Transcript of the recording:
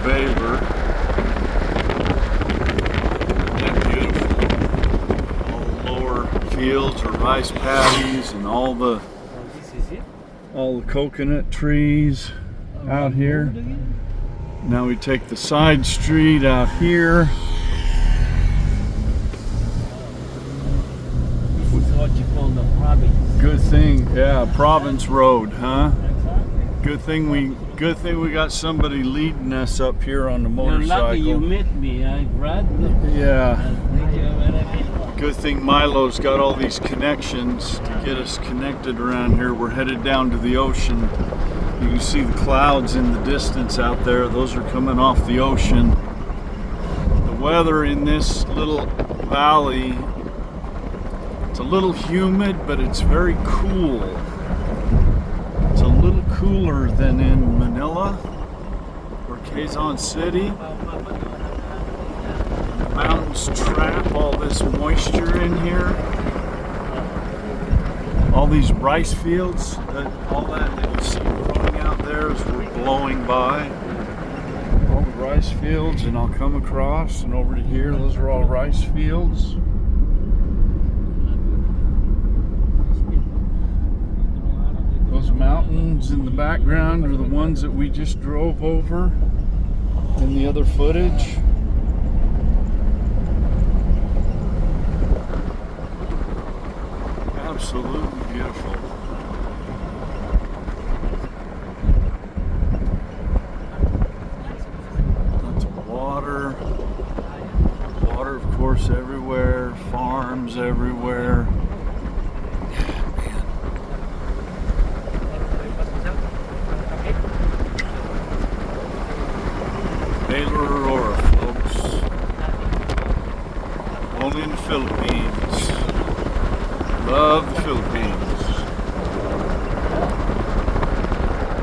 Baler. Isn't that beautiful? All the lower fields are rice paddies and all the coconut trees out here. Now we take the side street out here. This is what you call the province. Good thing, yeah, Province Road, huh? Good thing we got somebody leading us up here on the motorcycle. You're lucky you met me, Brad. Yeah. Thank you very much. Good thing Milo's got all these connections to get us connected around here. We're headed down to the ocean. You can see the clouds in the distance out there. Those are coming off the ocean. The weather in this little valley, it's a little humid, but it's very cool. It's a little cooler than in Manila or Quezon City. The mountains trap all this moisture in here. All these rice fields, all that you see growing out there as we're blowing by. All the rice fields, and I'll come across and over to here, those are all rice fields. Those mountains in the background are the ones that we just drove over in the other footage. Absolutely beautiful. Lots of water. Water, of course, everywhere. Farms everywhere. Baler.aurots, folks. Only in the Philippines. Love the Philippines.